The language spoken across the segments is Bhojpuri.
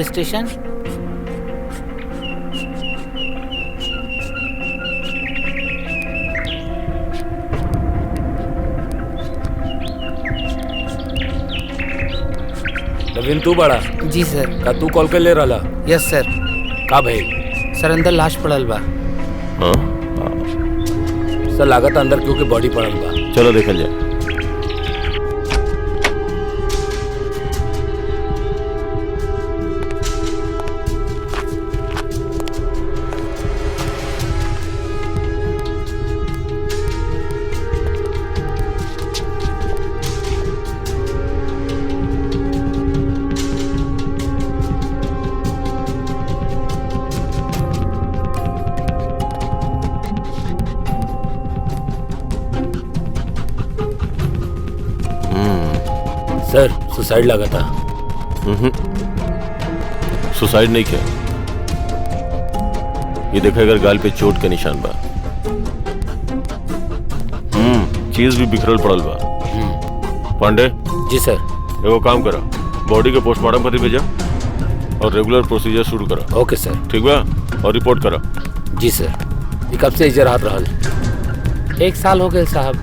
स्टेशन। नवीन तू बड़ा जी सर। का तू कॉल कर ले रहा? यस सर। का भाई? सर अंदर लाश पड़ल बा। हाँ? सर लागत अंदर क्यों के बॉडी पड़ल बा। चलो देखल जाए। सर सुसाइड लगा था। सुसाइड नहीं किया। ये देखा अगर गाल पे चोट का निशान बा। चीज भी बिखरल पड़ल बा। पांडे जी सर। एगो काम करा, बॉडी के पोस्टमार्टम खातिर भेजा और रेगुलर प्रोसीजर शुरू करा। ओके सर। ठीक बा? और रिपोर्ट करा। जी सर। ये कब से इजर हाथ रहल? 1 साल हो गए साहब।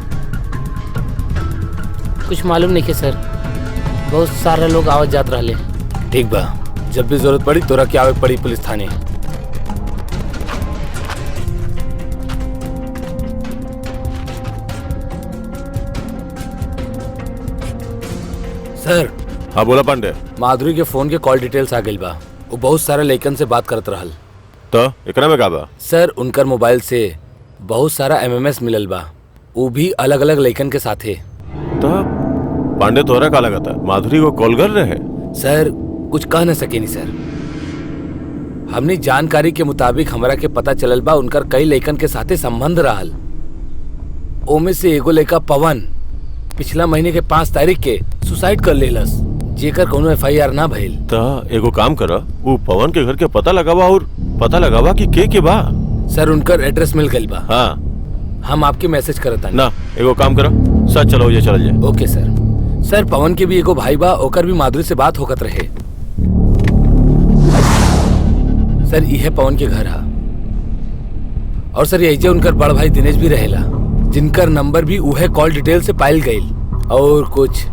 कुछ मालूम नहीं है सर, बहुत सारे लोग आवत जात रहले। ठीक बा, जब भी जरूरत पड़ी तोरा के आवे पड़ी पुलिस थाने। सर। हाँ बोला पांडे। माधुरी के फोन के कॉल डिटेल्स आ गई बा। वो बहुत सारे लड़कन से बात करत रहल। तो एकरा में का बा? सर उनकर मोबाइल से बहुत सारा MMS मिलल बा, वो भी अलग अलग लड़कन के साथे। तो पांडे तोरा का लगा था माधुरी को कॉल कर रहे? सर कुछ कह न सके नहीं सर। हमने जानकारी के मुताबिक हमरा के पता चलल बा उनकर कई लड़कन के साथे संबंध रहल। ओमे से एगो लड़का पवन पिछला महीने के 5 तारीख के सुसाइड कर लेलस, जेकर कोनो FIR ना भइल। तो एगो काम करा, वो पवन के घर के पता लगावा और पता लगावा कि के बा। सर उनकर एड्रेस मिल गई बा। हाँ हम आपके मैसेज करता ना। एगो काम करा, सच चलो ये चल जाए। ओके सर। सर पवन के भी एगो भाई बा, ओकर भी माधुरी से बात होकत रहे। सर यह पवन के घर है और सर यही उनकर बड़ भाई दिनेश भी रहेला, जिनकर नंबर भी उहे कॉल डिटेल से पाइल गई। और कुछ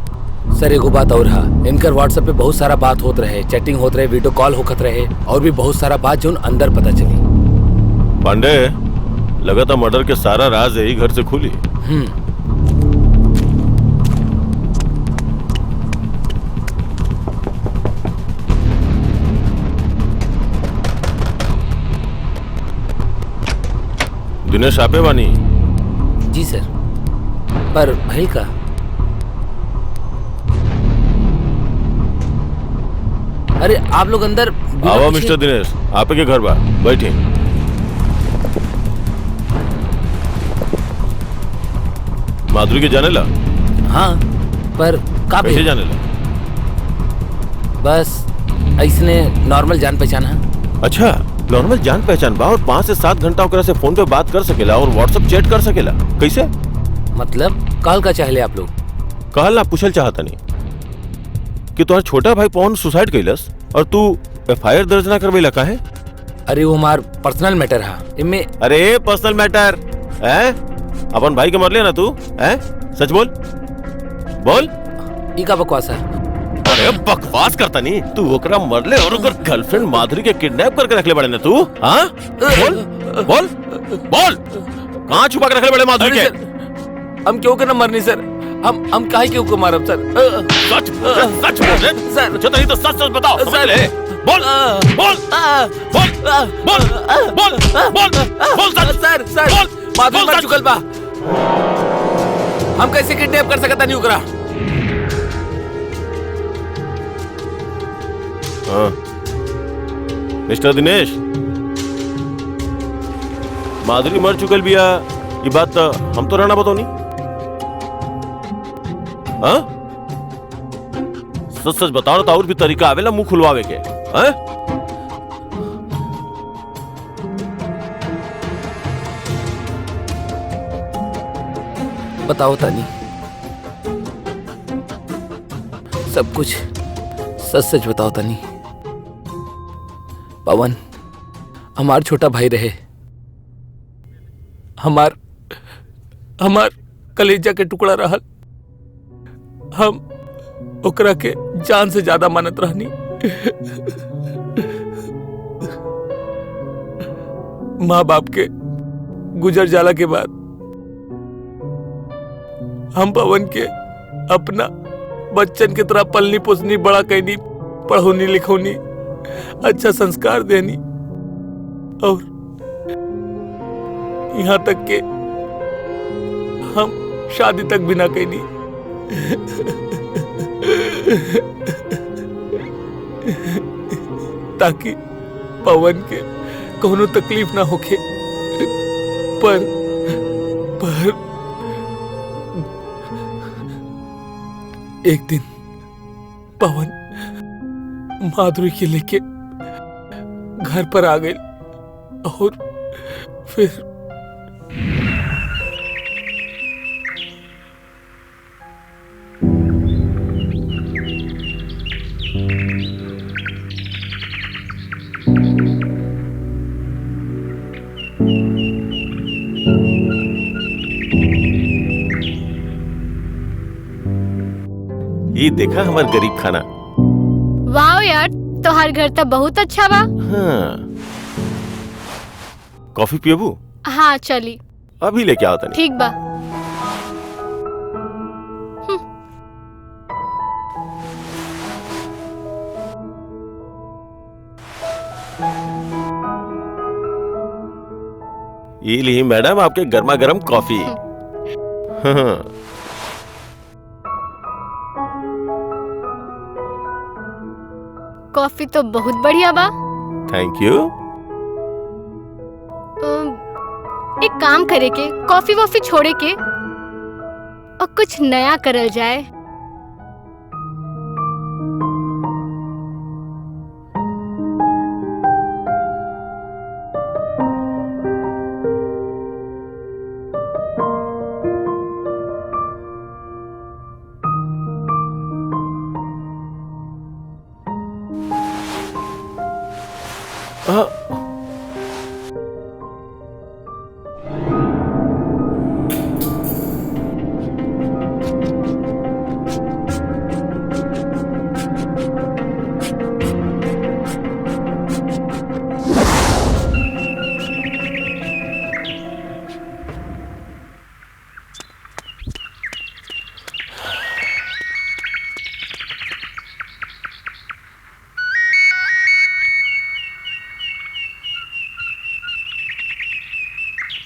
सर एगो बात और है, इनकर व्हाट्सएप पे बहुत सारा बात होत रहे, चैटिंग होत रहे, वीडियो कॉल होकत रहे और भी बहुत सारा बात जो अंदर पता चली। पांडे लगा था मर्डर के सारा राज यही घर से खुली। दिनेश आपे बानी? जी सर। पर भाई का अरे आप लोग अंदर आओ मिस्टर दिनेश, आपे के घर बा, बैठे। माधुरी के जाने ला? हाँ पर कैसे जाने ला? बस ऐसने नॉर्मल जान पहचान है। अच्छा नॉर्मल जान पहचान बा और 5 से 7 घंटा ओकरा से फोन पे बात कर सकेला और व्हाट्सएप चैट कर सकेला? कैसे? मतलब काल का चाहले आप लोग? कहल ना पूछल चाहता नहीं कि तुम्हारा छोटा भाई पवन सुसाइड कैलस और तू FIR दर्ज ना करवेला काहे? अरे वो हमार पर्सनल मैटर है इनमें। अरे पर्सनल मैटर है? अपन भाई के मर लिया ना तू? हैं? सच बोल बोल। ई का बकवास है? अरे बकवास करता नहीं तू, ओकरा मरले और ओकर गर्लफ्रेंड माधुरी के किडनैप करके रखले बड़े ना तू? हाँ बोल बोल बोल, कहाँ छुपा के रखले बड़े माधुरी के? हम क्यों करना मरनी सर, हम काहे क्यों को मारब सर? सच सच बोल सर। जो नहीं तो सच सच बताओ। सर बोल बोल बोल बोल बोल बोल बोल सर सर माधुरी मर चुकल बा, हम कैसे किडनैप कर सकता नहीं ओकरा? मिस्टर दिनेश, माधुरी मर चुकल बिया ये बात हम तो रहना बताओ नहीं। हाँ सच सच बताओ ना, तो और भी तरीका आवेला मुंह खुलवावे के। हाँ बताओ तानी, सब कुछ सच सच बताओ तानी। पवन हमार छोटा भाई रहे, हमार कलेजा के टुकड़ा रहल। हम ओकरा के जान से ज्यादा मानत रहनी। माँ बाप के गुजर जाला के बाद हम पवन के अपना बच्चन की तरह पलनी पोसनी, बड़ा कैनी, पढ़ोनी लिखोनी, अच्छा संस्कार देनी, और यहाँ तक के हम शादी तक भी ना कैनी। ताकि पवन के कोनो तकलीफ ना होके। पर एक दिन पवन माधुरी के लेके घर पर आ गई और फिर ये देखा हमार गरीब खाना। वाह यार, तोहार घर तो बहुत अच्छा बा। हाँ। कॉफी पियबू? हाँ चली। अभी लेके आओ तनी। ठीक बा। ये ली मैडम आपके गर्मा गर्म कॉफी। हाँ। कॉफी तो बहुत बढ़िया बा। Thank you. एक काम करे के, कॉफी वॉफी छोड़े के और कुछ नया करल जाए।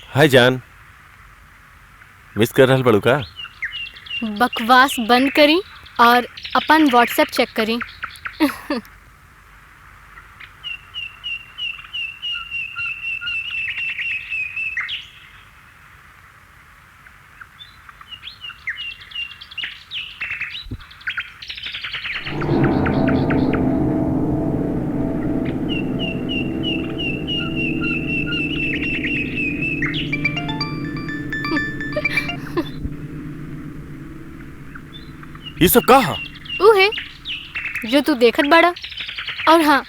हाय जान, मिस कर रहल बड़ू का? बकवास बंद करी और अपन व्हाट्सएप चेक करी। ये सब कहा? ऊ है जो तू देखत बड़ा। और हाँ,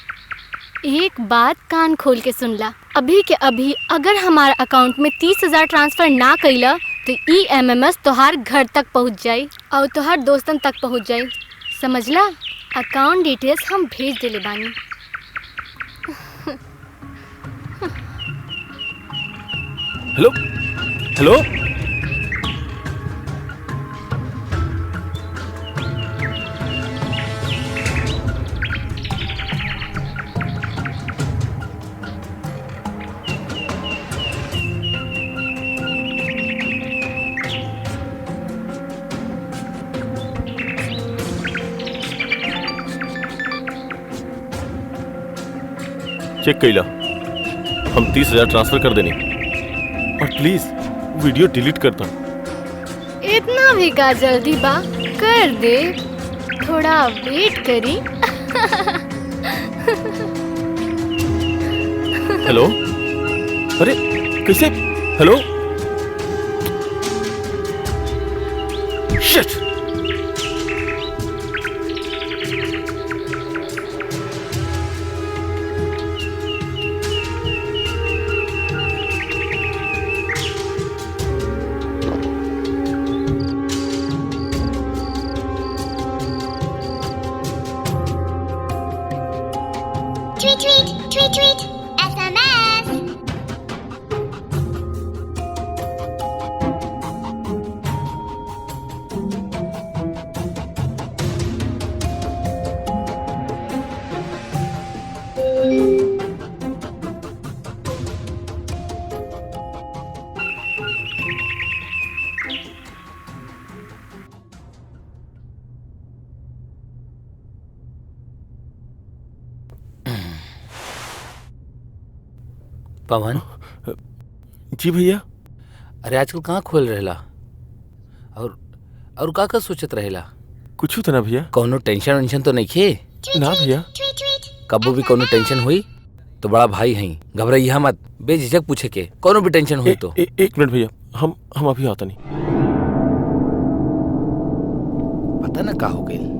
एक बात कान खोल के सुन ला। अभी के अभी अगर हमारा अकाउंट में 30,000 ट्रांसफर ना कइला तो EMMS तोहार घर तक पहुँच जाई और तोहार दोस्तन तक पहुँच जाई। समझला? अकाउंट डिटेल्स हम भेज देले बानी। हेलो हेलो, चेक कइला, हम 30,000 ट्रांसफर कर देनी और प्लीज वीडियो डिलीट करता। इतना भी का जल्दी बा? कर दे, थोड़ा वेट करी। हेलो, अरे कैसे? Hello, sheet. Tweet, tweet, SMS. पवन, जी भैया। अरे आजकल कहाँ खोल रहेला और का सोचत रहेला? कुछ तो ना भैया। कौनो टेंशन वेंशन तो नहीं खे? ना भैया। Tweet, tweet. कबू भी कौनो टेंशन हुई तो बड़ा भाई हई, घबराइया मत, बेझिझक पूछे के कौनो भी टेंशन हुई तो। एक मिनट भैया, हम अभी आता नहीं। पता ना का हो गई।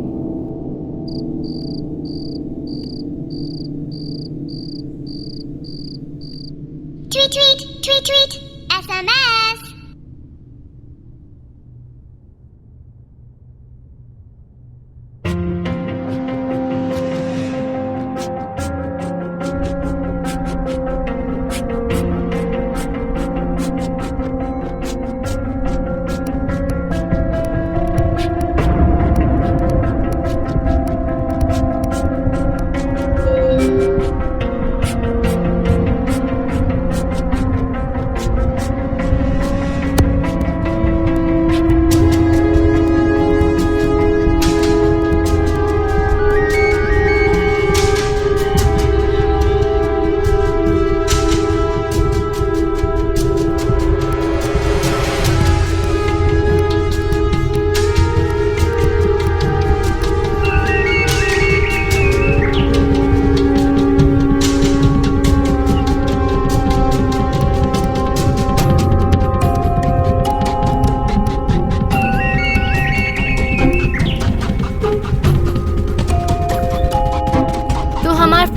Tweet, tweet, tweet, tweet, SMS.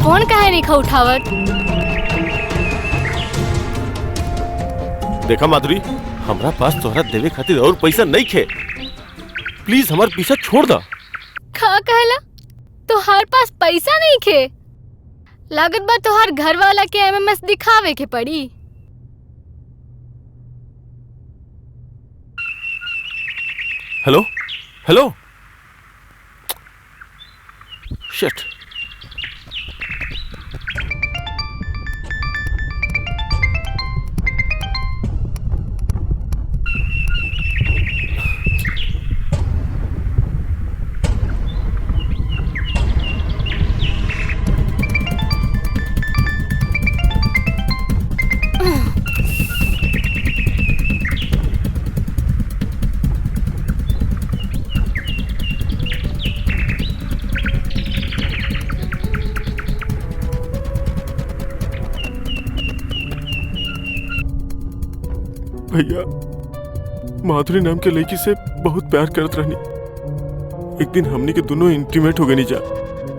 Phone काहे नहीं उठावत? देखा माधुरी, हमरा पास तोहरा देवे खातिर और पैसा नहीं खे। प्लीज हमार पीछा छोड़ दा। का कहला? तोहार पास पैसा नहीं खे? लागत बा तोहार घर वाला के एमएमएस दिखावे के पड़ी। Hello hello, sheet. भैया, माधुरी नाम के लड़की से बहुत प्यार करत रहनी। एक दिन हमनी के दोनों इंटीमेट हो गए जा।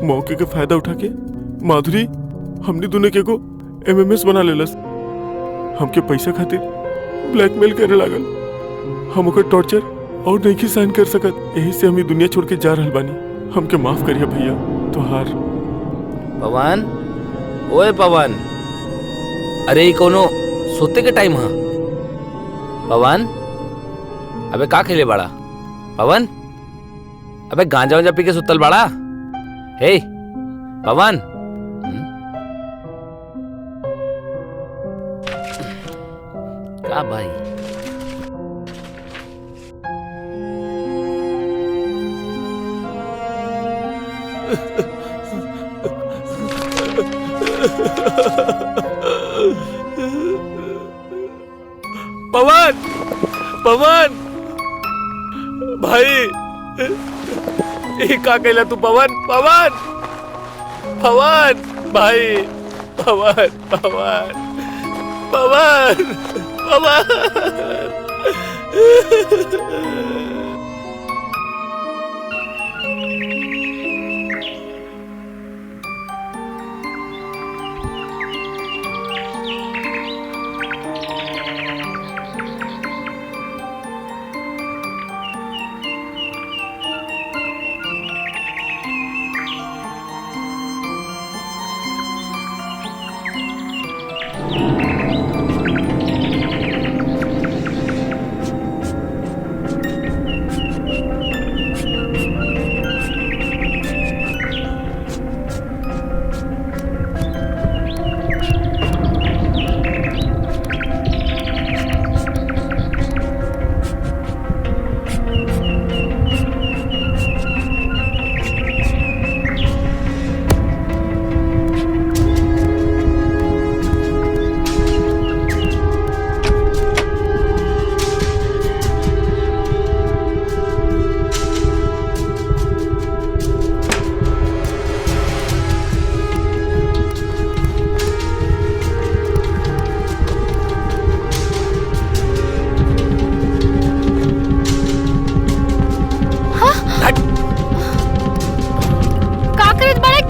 मौके के फायदा उठा के माधुरी हमनी दोनों के को एमएमएस बना लेलस। हमके पैसा खातिर ब्लैकमेल करे लागल। हम ओकर टॉर्चर और नहीं की सहन कर सकत। यही से हम ई दुनिया छोड़ के जा रहल बानी। हमके माफ करिए भैया। तोहार पवन, ओए पवन, अरे ई कोनो सोते के टाइम हा? पवन, अबे का खेले बड़ा? पवन, अबे गांजा वांजा पी के सुतल बड़ा? हे पवन, का भाई? पवन, पवन भाई, ये का कहला तू? पवन, पवन, पवन भाई, पवन, पवन, पवन, पवन।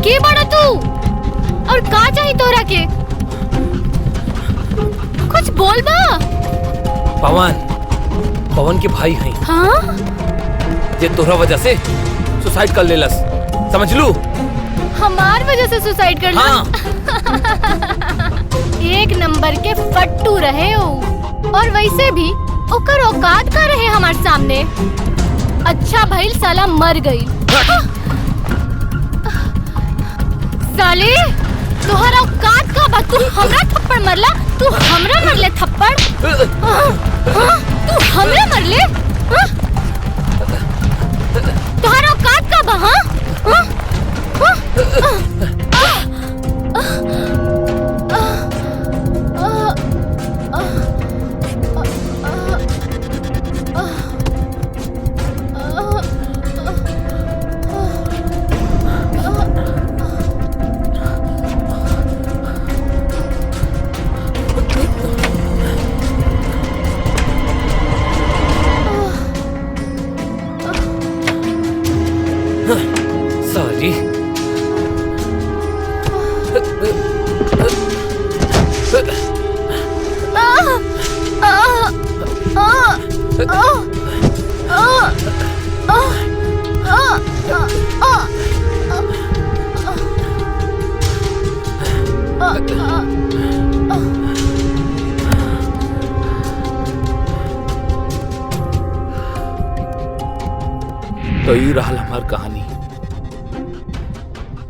के बड़ा तू और का चाही तोरा के कुछ बोल बा। पवन के भाई हैं। हाँ जे तोहरा वजह से सुसाइड कर लेलस, समझ लू। हमार वजह से सुसाइड कर हाँ। एक नंबर के फट्टू रहे हो और वैसे भी ओकर औकात का रहे हमारे सामने। अच्छा भइल साला मर गई। साले तोहरा औकात का बा, तू हमरा थप्पड़ मरला, तू हमरा मरले थप्पड़। तू हमरा मरले तोहरा औकात का बा। सॉरी। तो ये रहा हमार कहानी।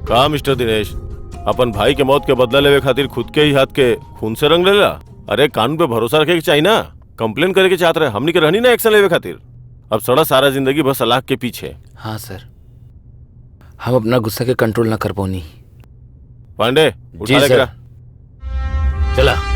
का मिस्टर दिनेश, अपन भाई के मौत के बदला लेवे खातिर खुद के ही हाथ के खून से रंग लेला? अरे कानून पे भरोसा रखे के चाहिए ना। कंप्लेन करे के चाहत रहे, हमनी के रहनी ना एक्शन लेवे खातिर। अब सड़ा सारा जिंदगी बस सलाह के पीछे। हाँ सर, हम अपना गुस्सा के कंट्रोल ना कर पानी। पांडे उठा ले चला।